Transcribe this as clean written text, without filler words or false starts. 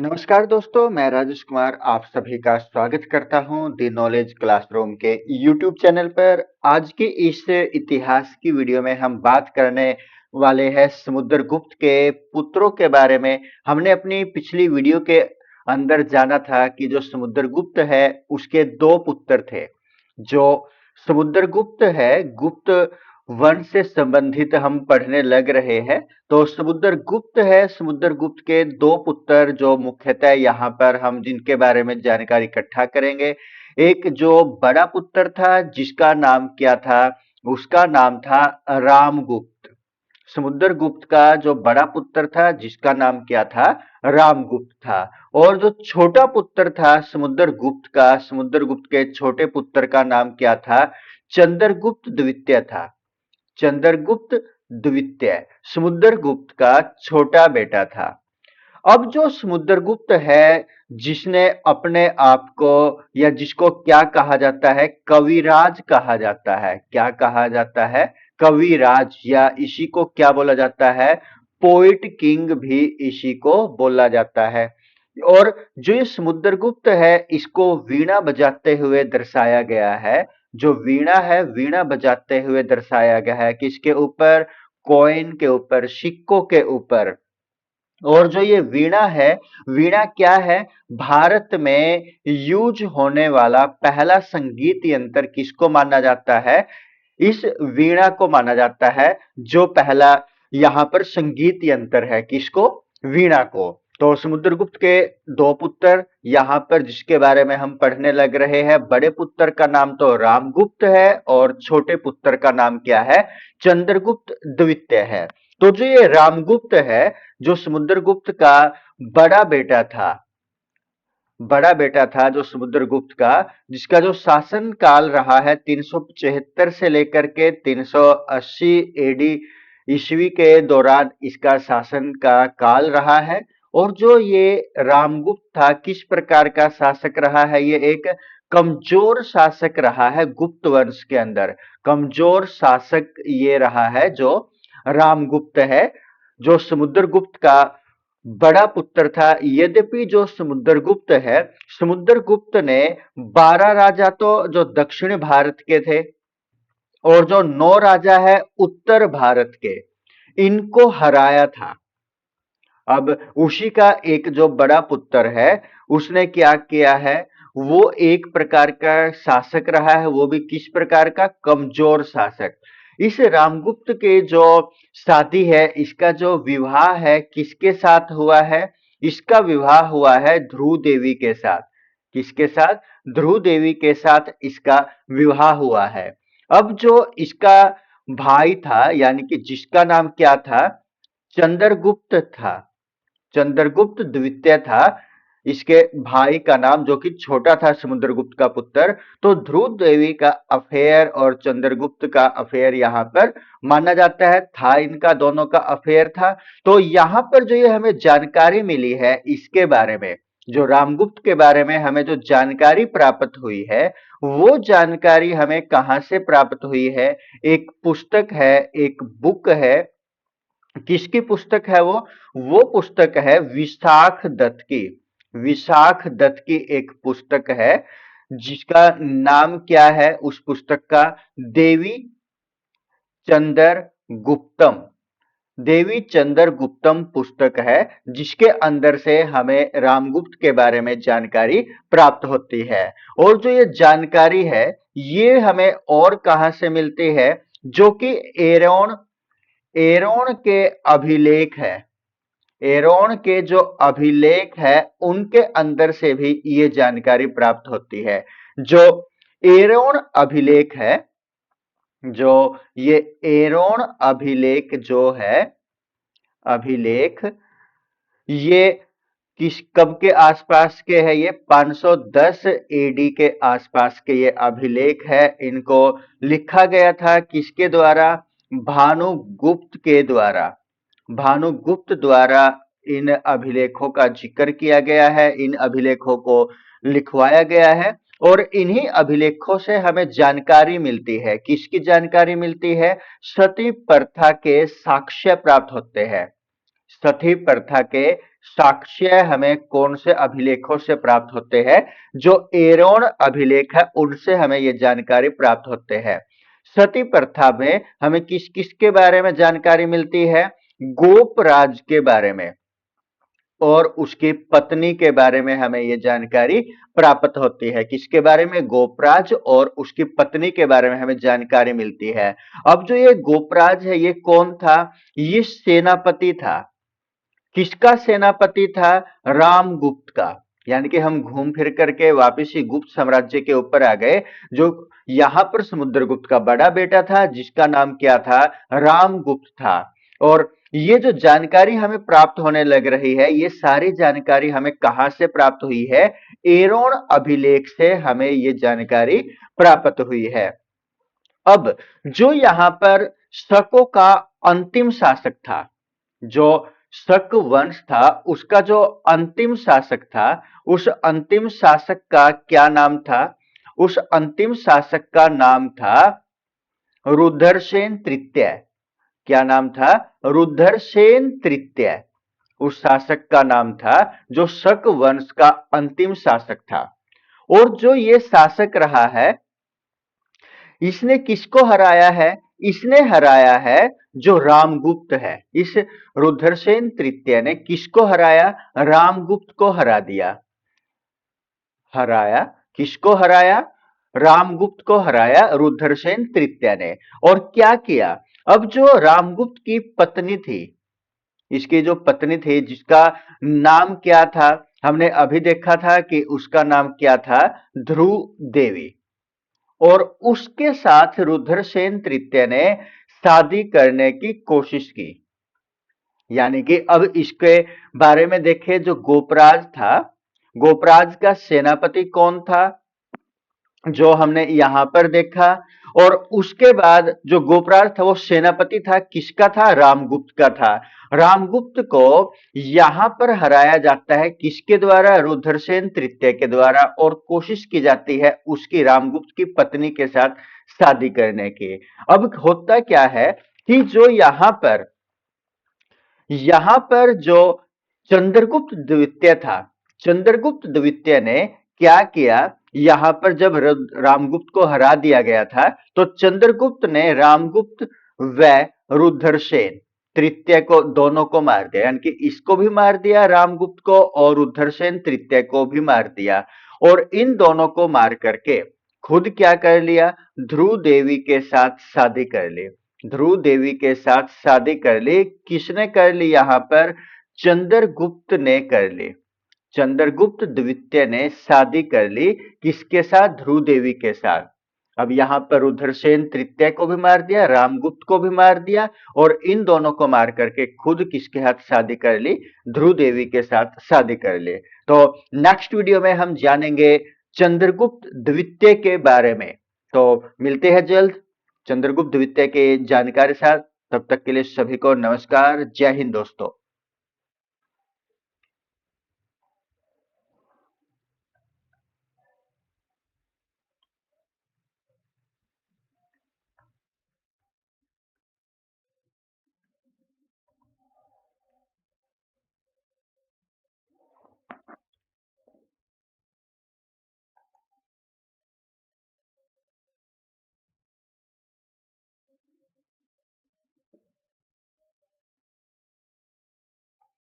नमस्कार दोस्तों, मैं राजेश कुमार आप सभी का स्वागत करता हूं दी नॉलेज क्लासरूम के यूट्यूब चैनल पर। आज की इस इतिहास की वीडियो में हम बात करने वाले हैं समुद्रगुप्त के पुत्रों के बारे में। हमने अपनी पिछली वीडियो के अंदर जाना था कि जो समुद्रगुप्त है उसके दो पुत्र थे। जो समुद्रगुप्त है, गुप्त वंश से संबंधित हम पढ़ने लग रहे हैं। तो समुद्रगुप्त है, समुद्रगुप्त के दो पुत्र जो मुख्यतः यहाँ पर हम जिनके बारे में जानकारी इकट्ठा करेंगे। एक जो बड़ा पुत्र था जिसका नाम क्या था, उसका नाम था रामगुप्त। समुद्रगुप्त का जो बड़ा पुत्र था जिसका नाम क्या था, रामगुप्त था। और जो छोटा पुत्र था समुद्रगुप्त का, समुद्रगुप्त के छोटे पुत्र का नाम क्या था, चंद्रगुप्त द्वितीय था। चंद्रगुप्त द्वितीय समुद्रगुप्त का छोटा बेटा था। अब जो समुद्रगुप्त है, जिसने अपने आप को या जिसको क्या कहा जाता है, कविराज कहा जाता है। क्या कहा जाता है? कविराज, या इसी को क्या बोला जाता है, पोइट किंग भी इसी को बोला जाता है। और जो ये समुद्रगुप्त है इसको वीणा बजाते हुए दर्शाया गया है। जो वीणा है, वीणा बजाते हुए दर्शाया गया है किसके ऊपर? कॉइन के ऊपर, सिक्कों के ऊपर। और जो ये वीणा है, वीणा क्या है? भारत में यूज होने वाला पहला संगीत यंत्र किसको माना जाता है? इस वीणा को माना जाता है जो पहला यहाँ पर संगीत यंत्र है। किसको? वीणा को। तो समुद्रगुप्त के दो पुत्र यहाँ पर जिसके बारे में हम पढ़ने लग रहे हैं, बड़े पुत्र का नाम तो रामगुप्त है और छोटे पुत्र का नाम क्या है, चंद्रगुप्त द्वितीय है। तो जो ये रामगुप्त है, जो समुद्रगुप्त का बड़ा बेटा था, बड़ा बेटा था जो समुद्रगुप्त का, जिसका जो शासन काल रहा है 375 से लेकर के 380 एडी ईस्वी के दौरान इसका शासन का काल रहा है। और जो ये रामगुप्त था किस प्रकार का शासक रहा है? ये एक कमजोर शासक रहा है गुप्त वंश के अंदर। कमजोर शासक ये रहा है जो रामगुप्त है, जो समुद्रगुप्त का बड़ा पुत्र था। यद्यपि जो समुद्रगुप्त है, समुद्रगुप्त ने 12 राजा तो जो दक्षिण भारत के थे और जो 9 राजा है उत्तर भारत के, इनको हराया था। अब उसी का एक जो बड़ा पुत्र है उसने क्या किया है, वो एक प्रकार का शासक रहा है, वो भी किस प्रकार का? कमजोर शासक। इस रामगुप्त के जो शादी है, इसका जो विवाह है किसके साथ हुआ है? इसका विवाह हुआ है ध्रुव देवी के साथ। किसके साथ? ध्रुव देवी के साथ इसका विवाह हुआ है। अब जो इसका भाई था, यानी कि जिसका नाम क्या था, चंद्रगुप्त था, चंद्रगुप्त द्वितीय था। इसके भाई का नाम जो कि छोटा था समुद्रगुप्त का पुत्र। तो ध्रुव देवी का अफेयर और चंद्रगुप्त का अफेयर यहाँ पर माना जाता है, था इनका दोनों का अफेयर था। तो यहाँ पर जो ये हमें जानकारी मिली है इसके बारे में, जो रामगुप्त के बारे में हमें जो जानकारी प्राप्त हुई है, वो जानकारी हमें कहाँ से प्राप्त हुई है? एक पुस्तक है, एक बुक है। किसकी पुस्तक है वो? वो पुस्तक है विशाख दत्त की। विशाख दत्त की एक पुस्तक है जिसका नाम क्या है उस पुस्तक का? देवी चंद्र गुप्तम। देवी चंद्र गुप्तम पुस्तक है, जिसके अंदर से हमें रामगुप्त के बारे में जानकारी प्राप्त होती है। और जो ये जानकारी है ये हमें और कहां से मिलती है? जो कि एरोन एरोन के अभिलेख है। एरोन के जो अभिलेख है उनके अंदर से भी ये जानकारी प्राप्त होती है। जो एरोन अभिलेख है, जो ये एरोन अभिलेख जो है, अभिलेख, ये किस कब के आसपास के है? ये 510 एडी के आसपास के ये अभिलेख है। इनको लिखा गया था किसके द्वारा? भानुगुप्त के द्वारा। भानुगुप्त द्वारा इन अभिलेखों का जिक्र किया गया है, इन अभिलेखों को लिखवाया गया है। और इन्हीं अभिलेखों से हमें जानकारी मिलती है। किसकी जानकारी मिलती है? सती प्रथा के साक्ष्य प्राप्त होते हैं। सती प्रथा के साक्ष्य हमें कौन से अभिलेखों से प्राप्त होते हैं? जो एरोन अभिलेख है उनसे हमें ये जानकारी प्राप्त होते हैं। सती प्रथा में हमें किस किस के बारे में जानकारी मिलती है? गोपराज के बारे में और उसकी पत्नी के बारे में हमें यह जानकारी प्राप्त होती है। किसके बारे में? गोपराज और उसकी पत्नी के बारे में हमें जानकारी मिलती है। अब जो ये गोपराज है ये कौन था? ये सेनापति था। किसका सेनापति था? रामगुप्त का। यानी कि हम घूम फिर करके वापिस ही गुप्त साम्राज्य के ऊपर आ गए। जो यहां पर समुद्रगुप्त का बड़ा बेटा था जिसका नाम क्या था? रामगुप्त था। और ये जो जानकारी हमें प्राप्त होने लग रही है ये सारी जानकारी हमें कहां से प्राप्त हुई है? एरोन अभिलेख से हमें ये जानकारी प्राप्त हुई है। अब जो यहां पर शकों का अंतिम शासक था, जो शक वंश था उसका जो अंतिम शासक था, उस अंतिम शासक का क्या नाम था? उस अंतिम शासक का नाम था रुद्रसेन तृतीय। क्या नाम था? रुद्रसेन तृतीय उस शासक का नाम था जो शक वंश का अंतिम शासक था। और जो ये शासक रहा है इसने किसको हराया है? इसने हराया है जो रामगुप्त है। इस रुद्रसेन तृतीय ने किसको हराया? रामगुप्त को हरा दिया। हराया किसको हराया? रामगुप्त को हराया रुद्रसेन तृतीय ने। और क्या किया? अब जो रामगुप्त की पत्नी थी, इसकी जो पत्नी थी जिसका नाम क्या था? हमने अभी देखा था कि उसका नाम क्या था? ध्रुव देवी। और उसके साथ रुद्रसेन तृतीय ने शादी करने की कोशिश की। यानी कि अब इसके बारे में देखें, जो गोपराज था, गोपराज का सेनापति कौन था? जो हमने यहां पर देखा। और उसके बाद जो गोपराज था वो सेनापति था, किसका था? रामगुप्त का था। रामगुप्त को यहां पर हराया जाता है किसके द्वारा? रुद्रसेन तृतीय के द्वारा। और कोशिश की जाती है उसकी, रामगुप्त की पत्नी के साथ शादी करने की। अब होता क्या है कि जो यहां पर जो चंद्रगुप्त द्वितीय था, चंद्रगुप्त द्वितीय ने क्या किया? यहां पर जब रामगुप्त को हरा दिया गया था तो चंद्रगुप्त ने रामगुप्त व रुद्रसेन तृतीय को, दोनों को मार दिया। यानी कि इसको भी मार दिया रामगुप्त को और रुद्रसेन तृतीय को भी मार दिया। और इन दोनों को मार करके खुद क्या कर लिया? ध्रुव देवी के साथ शादी कर ली। ध्रुव देवी के साथ शादी कर ली। किसने कर ली? यहां पर चंद्रगुप्त ने कर ली। चंद्रगुप्त द्वितीय ने शादी कर ली किसके साथ? ध्रुव देवी के साथ। अब यहां पर रुद्रसेन तृतीय को भी मार दिया, रामगुप्त को भी मार दिया और इन दोनों को मार करके खुद किसके साथ शादी कर ली? ध्रुव देवी के साथ शादी कर ली। तो नेक्स्ट वीडियो में हम जानेंगे चंद्रगुप्त द्वितीय के बारे में। तो मिलते हैं जल्द चंद्रगुप्त द्वितीय के जानकारी के साथ। तब तक के लिए सभी को नमस्कार। जय हिंद दोस्तों।